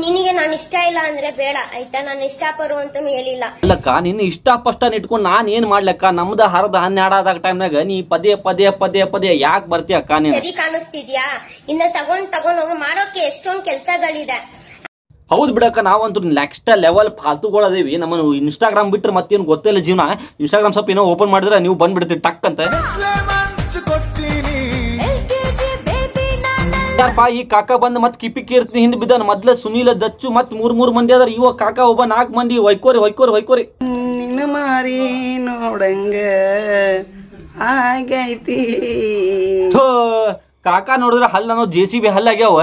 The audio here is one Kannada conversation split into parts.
ನಿನಗೆ ನಾನು ಇಷ್ಟ ಇಲ್ಲ ಅಂದ್ರೆ ಬೇಡ ಆಯ್ತಾ, ನಾನು ಇಷ್ಟ ಪರು ಅಂತ ಹೇಳಿಲ್ಲ. ಅಲ್ಲಕ್ಕ ನಿನ್ನ ಇಷ್ಟ ಪಷ್ಟ ಇಟ್ಕೊಂಡು ನಾನ್ ಏನ್ ಮಾಡ್ಲಕ್ಕ, ನಮ್ದ ಹರದ 12 ಆದಾಗ ಟೈಮ್ನಾಗ ನೀ ಪದೇ ಪದೇ ಪದೇ ಪದೇ ಯಾಕೆ ಬರ್ತೀಯ ಅಕ್ಕ? ನೀನ್ ಸರಿ ಕಾಣಿಸ್ತಿದ್ಯಾ? ಇನ್ನ ತಗೊಂಡ್ ಹೋಗಿ ಮಾಡೋಕೆ ಎಷ್ಟೊಂದ್ ಕೆಲ್ಸಗಳಿದೆ. ಹೌದ್ ಬಿಡಕ್ಕ, ನಾವಂತೂ ನೆಕ್ಸ್ಟ್ ಲೆವೆಲ್ ಫಾಲ್ತುಗಳದೇವಿ. ನಮ್ಮನ್ನು ಇನ್ಸ್ಟಾಗ್ರಾಮ್ ಬಿಟ್ರೆ ಮತ್ತೇನು ಗೊತ್ತಿಲ್ಲ ಜೀವನ. ಇನ್ಸ್ಟಾಗ್ರಾಮ್ ಸ್ವಲ್ಪ ಏನೋ ಓಪನ್ ಮಾಡಿದ್ರೆ ನೀವು ಬಂದ್ಬಿಡ್ತೀರಿ ಟಕ್ ಅಂತ. ಈ ಕಾಕ ಬಂದ್ ಮತ್ ಕಿಪಿ ಕೀರ್ತಿ ಹಿಂದ್ ಬಿದ್ದಾನ. ಮೊದ್ಲ ಸುನೀಲ ದಚ್ಚು ಮತ್ 3 ಮಂದಿ ಅದಾರ. ಇವ ಕಾಕ ಒಬ್ಬ 4 ಮಂದಿ ಹೊಯ್ಕೋರಿ ನಿನ್ನ ಮಾರಿ ನೋಡಂಗ ಆಗೈತಿ. ಕಾಕ ನೋಡಿದ್ರೆ ಹಲ್ಲ ಅನ್ನೋ JCB ಹಲ್ಲಾಗ್ಯಾವ.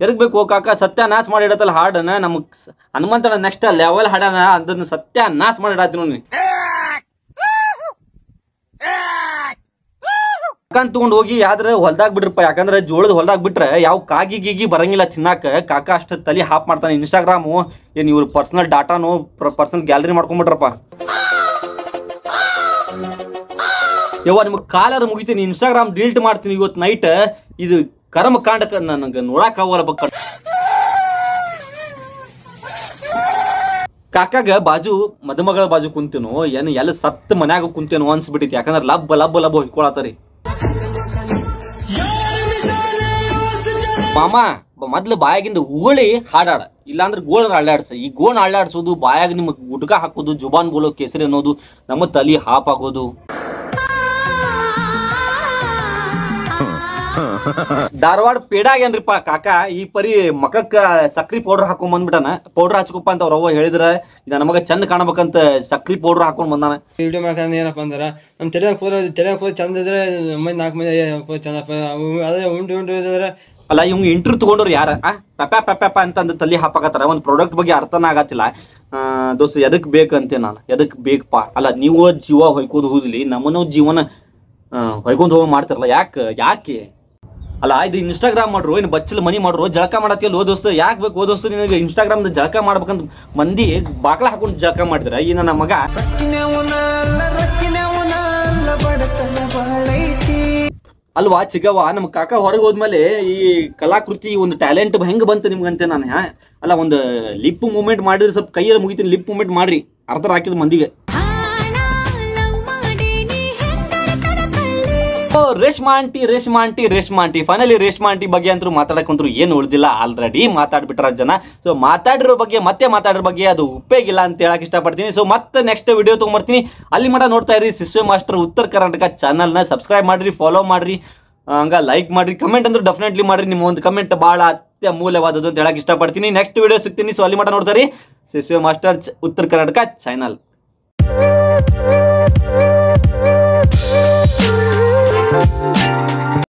ಎದಕ್ ಬೇಕು ಕಾಕ? ಸತ್ಯಾನಾಶ ಮಾಡಿಡತ್ತಲ್ಲ ಹಾಡನ. ನಮಗ್ ಹನುಮಂತನ ನೆಕ್ಸ್ಟ್ ಲೆವೆಲ್ ಹಾಡನ, ಅದನ್ನ ಸತ್ಯಾನಾಶ ಮಾಡಿಡತ್ತಿ ನೋಡಿ. ಕಾಕನ್ ತಗೊಂಡ್ ಹೋಗಿ ಯಾವ್ದ್ರ ಹೊಲ್ದಾಗ ಬಿಡ್ರಪ್ಪ. ಯಾಕಂದ್ರೆ ಜೋಳದ ಹೊಲ್ದಾಗ ಬಿಟ್ರೆ ಯಾವ ಕಾಗಿ ಗೀಗಿ ಬರಂಗಿಲ್ಲ ತಿನ್ನಾಕ. ಕಾಕ ಅಷ್ಟ ತಲಿ ಹಾಪ್ ಮಾಡ್ತಾನೆ. ಇನ್ಸ್ಟಾಗ್ರಾಮು ಏನ್ ಇವ್ರ ಪರ್ಸನಲ್ ಡಾಟಾನು ಪರ್ಸನಲ್ ಗ್ಯಾಲರಿ ಮಾಡ್ಕೊಂಡ್ಬಿಟ್ರಪ್ಪ. ಯವ್ವ ನಿಮ್ಗೆ ಕಾಲರ ಮುಗಿತೀನಿ, ಇನ್ಸ್ಟಾಗ್ರಾಮ್ ಡಿಲೀಟ್ ಮಾಡ್ತೀನಿ ಇವತ್ತು ನೈಟ್. ಇದು ಕರ್ಮ ಕಾಂಡಕ ನನಗೆ ನೋಡಕ್ ಆಗಲ್ಲ ಬಕ್ಕ. ಕಾಕಾಗ ಬಾಜು ಮದುಮಗಳ ಬಾಜು ಕುಂತೇನು ಏನ್ ಎಲ್ಲ ಸತ್ ಮನ್ಯಾಗ ಕುಂತೇನು ಅನ್ಸ್ಬಿಟ್ಟಿತಿ. ಯಾಕಂದ್ರೆ ಲಬ್ ಹೊಯ್ಕೊಳತಾರಿ. ಮಾಮ ಮೊದ್ಲು ಬಾಯಾಗಿಂದ ಉಗುಳಿ ಹಾಡಾಡ, ಇಲ್ಲಾಂದ್ರೆ ಗೋಳನ್ನ ಅಳ್ಳಾಡ್ಸ. ಈ ಗೋಣ ಅಳ್ಳಾಡ್ಸೋದು, ಬಾಯಾಗ ನಿಮ್ಗೆ ಗುಡ್ಕ ಹಾಕೋದು, ಜುಬಾನ್ ಬೋಲೋ ಕೆಸರಿ ಅನ್ನೋದು, ನಮ್ಮ ತಲಿ ಹಾಪ್ ಆಗೋದು. ಧಾರವಾಡ ಪೇಡಾಗೇನ್ರಿಪ್ಪ ಕಾಕ. ಈ ಪರಿ ಮಕಕ್ಕ ಸಕ್ರಿ ಪೌಡರ್ ಹಾಕೊಂಡ್ ಬಂದ್ಬಿಟ್ಟಾನ. ಪೌಡರ್ ಹಚ್ಕೊಪ್ಪ ಅಂತ ಅವ್ರವ್ವ ಹೇಳಿದ್ರ ಇದ ನಮಗ ಚಂದ ಕಾಣಬೇಕಂತ ಸಕ್ರಿ ಪೌಡರ್ ಹಾಕೊಂಡ್ ಬಂದಾನ. ವಿಡಿಯೋ ಮಾಡ್ಕೊಂಡ್ ಏನಪ್ಪ ಅಂದ್ರ ನಮ್ ತಲೆ ಚಂದ ಇದ್ರೆ 4 ಮಂದಿ ಚಂದಪ್ಪ. ಅದೇ ಉಂಡು ಇದ್ರೆ ಅಲ್ಲ ಇವ್ಗೆ ಇಂಟ್ರೂ ತಗೊಂಡ್ರು ಯಾರ ಪಪ್ಪ ಅಂತಂದು ತಲೆ ಹಾಪಾಕತ್ತಾರ. ಒಂದ್ ಪ್ರಾಡಕ್ಟ್ ಬಗ್ಗೆ ಅರ್ಥನ ಆಗತ್ತಿಲ್ಲ. ದೋಸ್ತ ಎದಕ್ ಬೇಕಂತೆ ನಾನು, ಎದಕ್ ಬೇಕಪ್ಪ? ಅಲ್ಲ ನೀವು ಜೀವ ಹೊಯ್ಕೋದು ಹೋದ್ಲಿ, ನಮ್ಮನ್ನು ಜೀವನ ಹೊಯ್ಕೊಂಡ್ ಹೋಗಿ ಮಾಡ್ತಿರಲ್ಲ ಯಾಕೆ? ಅಲ್ಲ ಇದು ಇನ್ಸ್ಟಾಗ್ರಾಮ್ ಮಾಡ್ರು, ಏನು ಬಚ್ಚಲ್ ಮನಿ ಮಾಡ್ರು, ಜಳಕ ಮಾಡತ್ತಿಲ್ಲ ಓ ದೋಸ್ತ. ಯಾಕೆ ಬೇಕು ಓ ದೋಸ್ತ ನಿನಗೆ ಇನ್ಸ್ಟಾಗ್ರಾಮ್ ಜಳಕ ಮಾಡ್ಬೇಕಂತ ಮಂದಿ ಬಾಕ್ಲ ಹಾಕೊಂಡು ಜಳಕ ಮಾಡಿದ್ರ? ಈ ನನ್ನ ಮಗ ಅಲ್ವಾ ಚಿಗವ್ವ. ನಮ್ ಕಾಕ ಹೊರಗೆ ಹೋದ್ಮೇಲೆ ಈ ಕಲಾಕೃತಿ ಒಂದು ಟ್ಯಾಲೆಂಟ್ ಹೆಂಗ್ ಬಂತು ನಿಮ್ಗಂತೆ ನಾನು. ಅಲ್ಲ ಒಂದು ಲಿಪ್ ಮೂವ್ಮೆಂಟ್ ಮಾಡಿದ್ರೆ ಸ್ವಲ್ಪ ಕೈಯಲ್ಲಿ ಮುಗಿತೀನಿ, ಲಿಪ್ ಮೂವ್ಮೆಂಟ್ ಮಾಡ್ರಿ ಅರ್ಧ ಹಾಕಿದ್ ಮಂದಿಗೆ. Reshma aunty finally Reshma aunty ಬಗ್ಗೆ ಅಂತೂ ಮಾತಾಡಕ್ಕಂತೂ ಏನು ಉಳಿದಿಲ್ಲ, ಆಲ್ರೆಡಿ ಮಾತಾಡ್ಬಿಟ್ರ ಜನ. ಸೊ ಮಾತಾಡಿರೋ ಬಗ್ಗೆ ಮಾತಾಡಿರೋ ಬಗ್ಗೆ ಅದು ಉಪಯೋಗಿಲ್ಲ ಅಂತ ಹೇಳಕ್ ಇಷ್ಟಪಡ್ತೀನಿ. ಸೊ ಮತ್ತೆ ನೆಕ್ಸ್ಟ್ ವಿಡಿಯೋ ತೊಗೊಂಬರ್ತೀನಿ. ಅಲ್ಲಿ ಮಟ ನೋಡ್ತಾ ಇರಿ ಸಿಸ್ಟರ್ ಮಾಸ್ಟರ್ ಉತ್ತರ ಕರ್ನಾಟಕ ಚಾನಲ್ನ ಸಬ್ಸ್ಕ್ರೈಬ್ ಮಾಡ್ರಿ, ಫಾಲೋ ಮಾಡ್ರಿ, ಹಂಗ ಲೈಕ್ ಮಾಡ್ರಿ, ಕಮೆಂಟ್ ಅಂದ್ರೆ ಡೆಫಿನೆಟ್ಲಿ ಮಾಡ್ರಿ. ನಿಮ್ಮ ಒಂದು ಕಮೆಂಟ್ ಬಹಳ ಅತ್ಯಮೂಲ್ಯವಾದದ್ದು ಅಂತ ಹೇಳಕ್ ಇಷ್ಟಪಡ್ತೀನಿ. ನೆಕ್ಸ್ಟ್ ವಿಡಿಯೋ ಸಿಗ್ತೀನಿ. ಸೊ ಅಲ್ಲಿ ಮಟ ನೋಡ್ತಾ ಇರಿ ಸಿಸ್ಟರ್ ಮಾಸ್ಟರ್ ಉತ್ತರ ಕರ್ನಾಟಕ ಚಾನಲ್.